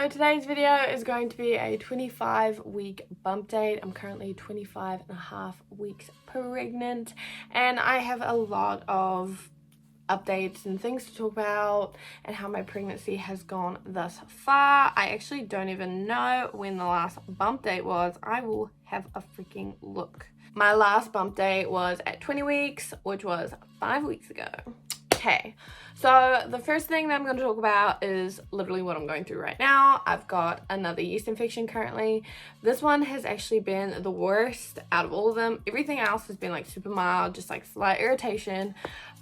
So today's video is going to be a 25-week bump date. I'm currently 25 and a half weeks pregnant, and I have a lot of updates and things to talk about and how my pregnancy has gone thus far. I actually don't even know when the last bump date was. I will have a freaking look. My last bump date was at 20 weeks, which was 5 weeks ago. Okay, so the first thing that I'm going to talk about is literally what I'm going through right now. I've got another yeast infection currently. This one has actually been the worst out of all of them. Everything else has been like super mild, just like slight irritation,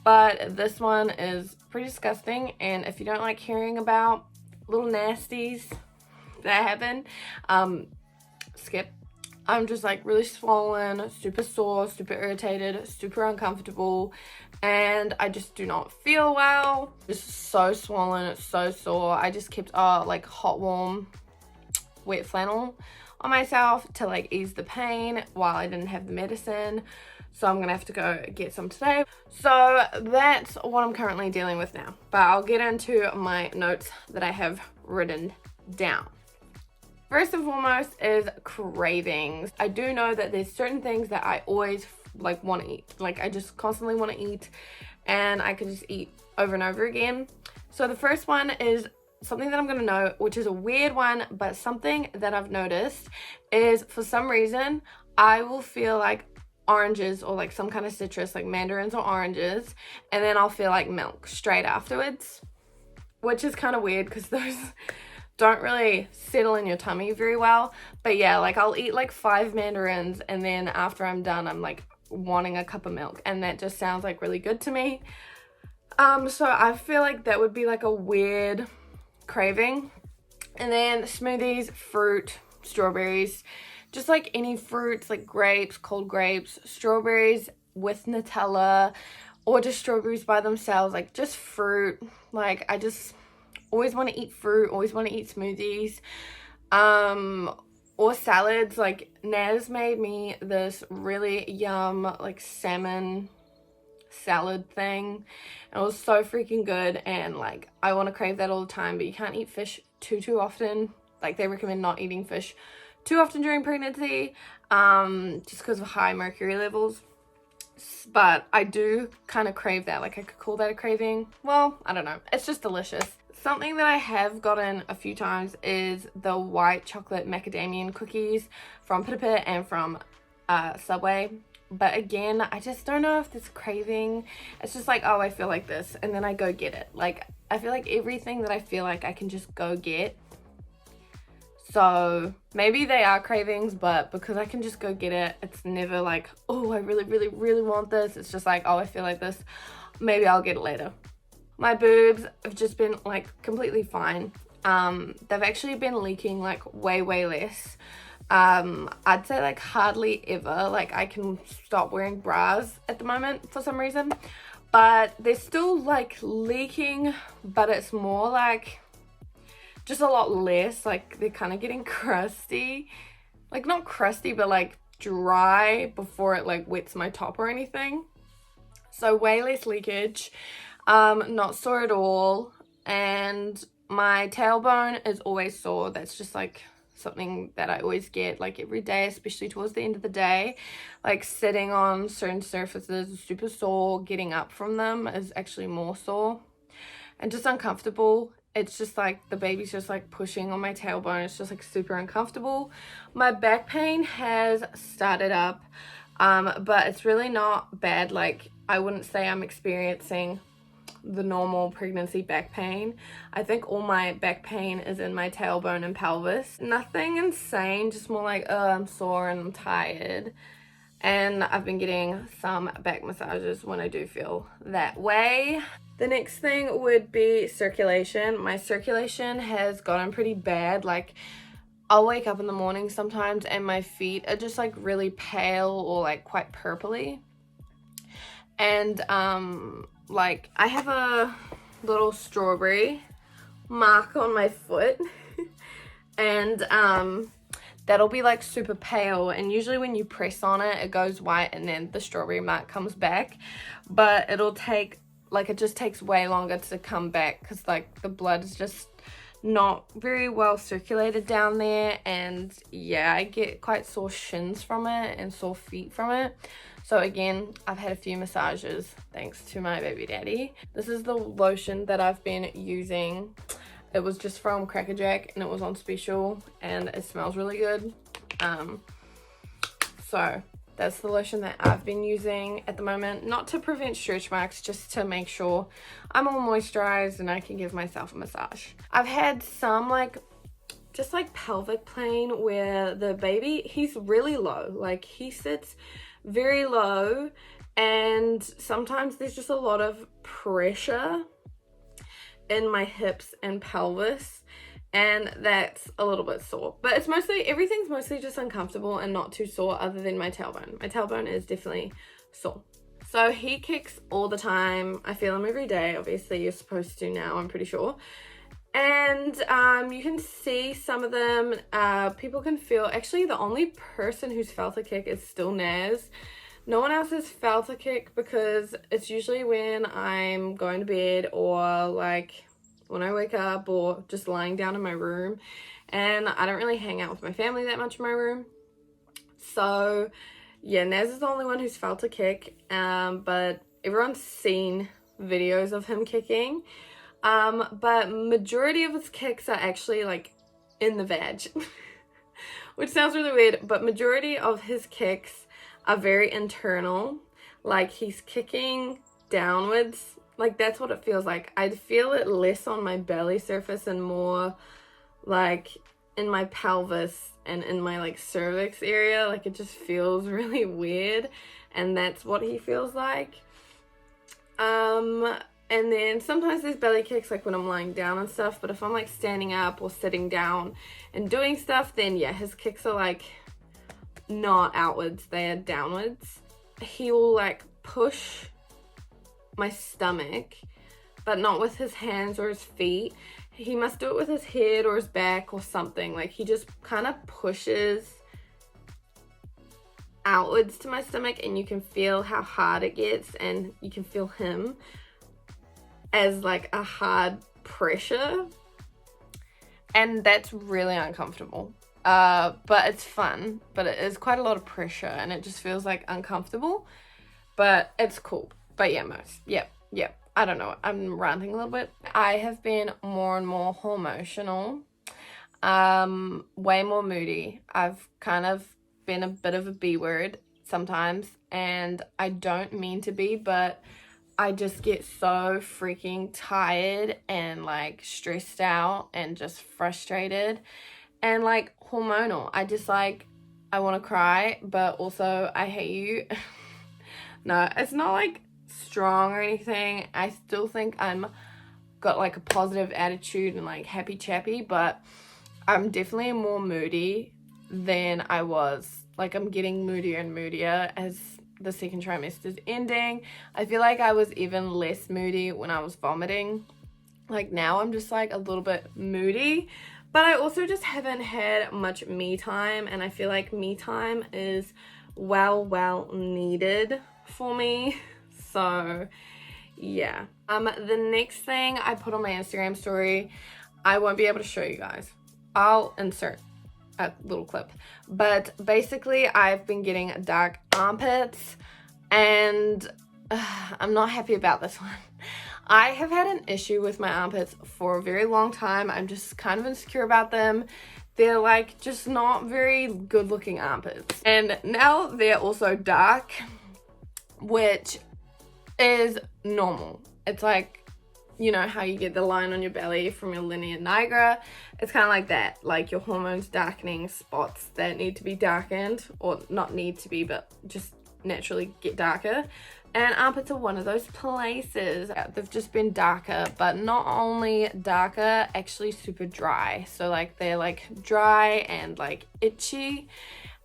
but this one is pretty disgusting. And if you don't like hearing about little nasties that happen, skip. I'm just like really swollen, super sore, super irritated, super uncomfortable, and I just do not feel well. Just so swollen, so sore. I just kept like hot, warm, wet flannel on myself to like ease the pain while I didn't have the medicine. So I'm gonna have to go get some today. So that's what I'm currently dealing with now. But I'll get into my notes that I have written down. First and foremost is cravings. I do know that there's certain things that I always like want to eat. Like I just constantly want to eat, and I could just eat over and over again. So the first one is something that I'm going to know, which is a weird one, but something that I've noticed is for some reason I will feel like oranges or like some kind of citrus, like mandarins or oranges, and then I'll feel like milk straight afterwards, which is kind of weird because those don't really settle in your tummy very well. But yeah, like I'll eat like 5 mandarins, and then after I'm done, I'm like wanting a cup of milk, and that just sounds like really good to me. So I feel like that would be like a weird craving. And then smoothies, fruit, strawberries, just like any fruits, like grapes, cold grapes, strawberries with Nutella, or just strawberries by themselves, like just fruit. Like I just always want to eat fruit, always want to eat smoothies, or salads. Like Naz made me this really yum like salmon salad thing, and it was so freaking good, and like I want to crave that all the time. But you can't eat fish too often. Like they recommend not eating fish too often during pregnancy, just because of high mercury levels. But I do kind of crave that. Like I could call that a craving. Well, I don't know, it's just delicious. Something that I have gotten a few times is the white chocolate macadamia cookies from Pita Pit and from Subway. But again, I just don't know if this craving, it's just like, oh, I feel like this, and then I go get it. Like I feel like everything that I feel like I can just go get. So maybe they are cravings, but because I can just go get it, it's never like, oh, I really want this. It's just like, oh, I feel like this, maybe I'll get it later. My boobs have just been like completely fine. They've actually been leaking like way less. I'd say like hardly ever. Like I can stop wearing bras at the moment for some reason, but they're still like leaking, but it's more like just a lot less. Like they're kind of getting crusty, like not crusty, but like dry before it like wets my top or anything. So way less leakage. Not sore at all, and my tailbone is always sore. That's just like something that I always get like every day, especially towards the end of the day. Like sitting on certain surfaces is super sore. Getting up from them is actually more sore and just uncomfortable. It's just like the baby's just like pushing on my tailbone. It's just like super uncomfortable. My back pain has started up, but it's really not bad. Like I wouldn't say I'm experiencing the normal pregnancy back pain. I think all my back pain is in my tailbone and pelvis. Nothing insane, just more like, oh, I'm sore and I'm tired. And I've been getting some back massages when I do feel that way. The next thing would be circulation. My circulation has gotten pretty bad. Like I'll wake up in the morning sometimes and my feet are just like really pale or like quite purpley. And like I have a little strawberry mark on my foot and that'll be like super pale, and usually when you press on it, it goes white and then the strawberry mark comes back. But it'll take like, it just takes way longer to come back because like the blood is just not very well circulated down there, and yeah, I get quite sore shins from it and sore feet from it. So again, I've had a few massages thanks to my baby daddy. This is the lotion that I've been using. It was just from Cracker Jack and it was on special and it smells really good. So that's the lotion that I've been using at the moment, not to prevent stretch marks, just to make sure I'm all moisturized and I can give myself a massage. I've had some just pelvic pain where the baby, he's really low, like he sits very low, and sometimes there's just a lot of pressure in my hips and pelvis, and that's a little bit sore. But it's everything's mostly just uncomfortable and not too sore, other than my tailbone. My tailbone is definitely sore. So he kicks all the time. I feel him every day. Obviously you're supposed to now, I'm pretty sure. And you can see some of them, people can feel, actually the only person who's felt a kick is still Naz. No one else has felt a kick, because it's usually when I'm going to bed or like when I wake up or just lying down in my room, and I don't really hang out with my family that much in my room. So yeah, Naz is the only one who's felt a kick, but everyone's seen videos of him kicking. But majority of his kicks are actually like in the vag, which sounds really weird, but majority of his kicks are very internal, like he's kicking downwards. Like that's what it feels like. I'd feel it less on my belly surface and more like in my pelvis and in my like cervix area. Like it just feels really weird, and that's what he feels like. And then sometimes there's belly kicks like when I'm lying down and stuff, but if I'm like standing up or sitting down and doing stuff, then yeah, his kicks are like not outwards, they are downwards. He will like push my stomach, but not with his hands or his feet. He must do it with his head or his back or something. Like he just kind of pushes outwards to my stomach, and you can feel how hard it gets, and you can feel him as like a hard pressure, and that's really uncomfortable. But it's fun, but it is quite a lot of pressure, and it just feels like uncomfortable, but it's cool. But yeah, yep. I don't know, I'm ranting a little bit. I have been more and more hormonal, way more moody. I've kind of been a bit of a B word sometimes, and I don't mean to be, but I just get so freaking tired and like stressed out and just frustrated and like hormonal. I just like, I want to cry, but also I hate you. No, it's not like strong or anything. I still think I'm got like a positive attitude and like happy chappy, but I'm definitely more moody than I was. Like I'm getting moodier and moodier as the second trimester is ending. I feel like I was even less moody when I was vomiting. Like now I'm just like a little bit moody, but I also just haven't had much me time, and I feel like me time is well needed for me. So yeah. The next thing I put on my Instagram story, I won't be able to show you guys. I'll insert a little clip, but basically I've been getting dark armpits, and I'm not happy about this one. I have had an issue with my armpits for a very long time. I'm just kind of insecure about them. They're like just not very good looking armpits, and now they're also dark, which is normal. It's like, you know how you get the line on your belly from your linear nigra? It's kind of like that, like your hormones darkening spots that need to be darkened, or not need to be, but just naturally get darker. And armpits are one of those places. They've just been darker, but not only darker, actually super dry. So like they're like dry and like itchy.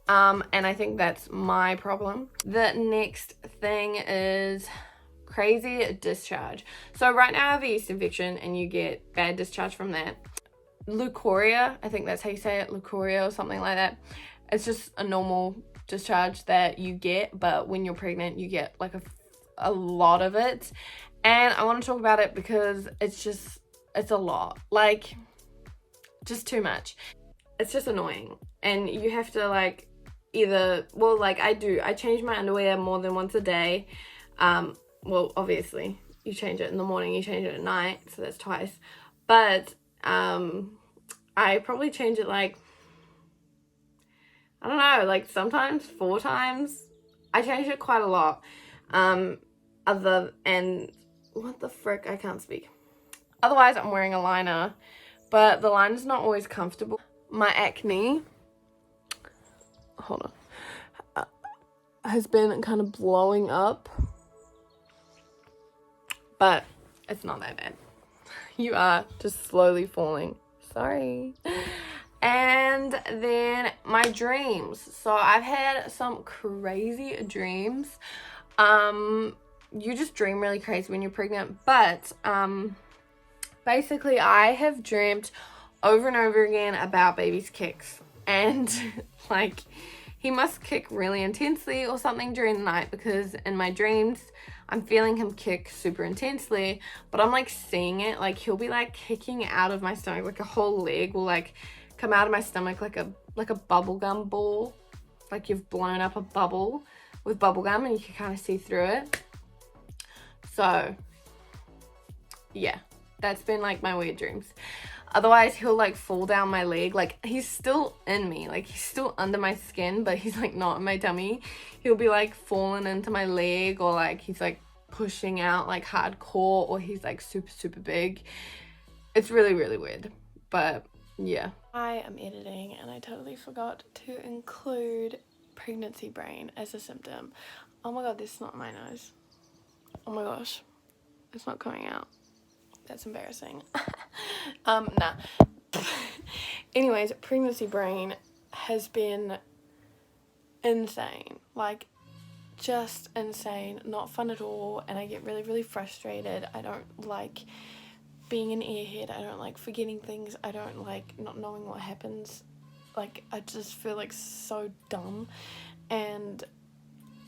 And I think that's my problem. The next thing is crazy discharge. So right now I have a yeast infection and you get bad discharge from that. Leukorrhea, I think that's how you say it, leukorrhea or something like that. It's just a normal discharge that you get, but when you're pregnant you get like a lot of it. And I want to talk about it because it's a lot. Like just too much. It's just annoying, and you have to like either, well, like I change my underwear more than once a day. Well, obviously you change it in the morning, you change it at night, so that's twice. But I probably change it like, I don't know, like sometimes 4 times. I change it quite a lot. And what the frick, I can't speak. Otherwise I'm wearing a liner, but the liner's not always comfortable. My acne, hold on, has been kind of blowing up, but it's not that bad. You are just slowly falling. Sorry. And then my dreams. So I've had some crazy dreams. You just dream really crazy when you're pregnant, but basically I have dreamt over and over again about baby's kicks, and like he must kick really intensely or something during the night, because in my dreams I'm feeling him kick super intensely, but I'm like seeing it, like he'll be like kicking out of my stomach, like a whole leg will like come out of my stomach like a bubble gum ball, like you've blown up a bubble with bubble gum and you can kind of see through it. So yeah, that's been like my weird dreams. Otherwise he'll like fall down my leg, like he's still in me, like he's still under my skin, but he's like not in my tummy. He'll be like falling into my leg, or like he's like pushing out like hardcore, or he's like super big. It's really weird, but yeah. I am editing and I totally forgot to include pregnancy brain as a symptom. Oh my god, this is not my nose. Oh my gosh, it's not coming out. That's embarrassing. Nah. Anyways, pregnancy brain has been insane. Like, just insane. Not fun at all. And I get really frustrated. I don't like being an airhead. I don't like forgetting things. I don't like not knowing what happens. Like, I just feel like so dumb. And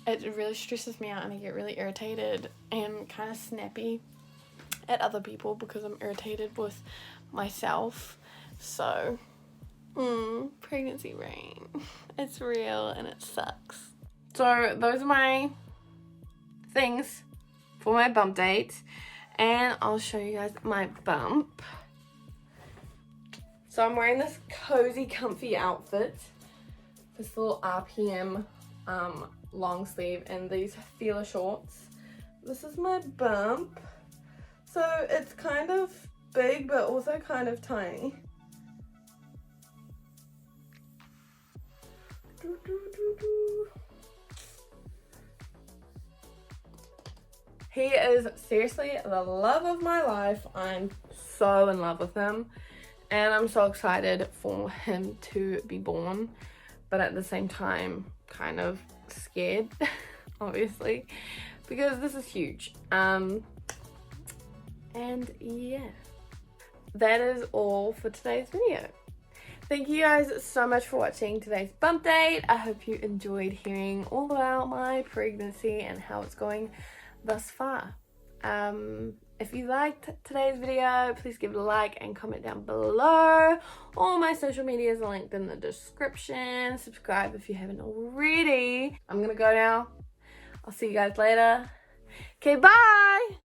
it really stresses me out, and I get really irritated and kind of snappy at other people because I'm irritated with myself. So pregnancy brain, it's real and it sucks. So those are my things for my bump date, and I'll show you guys my bump. So I'm wearing this cozy comfy outfit, this little RPM long sleeve, and these Fila shorts. This is my bump. So it's kind of big, but also kind of tiny. He is seriously the love of my life. I'm so in love with him, and I'm so excited for him to be born, but at the same time kind of scared, obviously, because this is huge. And yeah, that is all for today's video. Thank you guys so much for watching today's bump date. I hope you enjoyed hearing all about my pregnancy and how it's going thus far. If you liked today's video, please give it a like and comment down below. All my social medias are linked in the description. Subscribe if you haven't already. I'm gonna go now. I'll see you guys later. Okay, bye!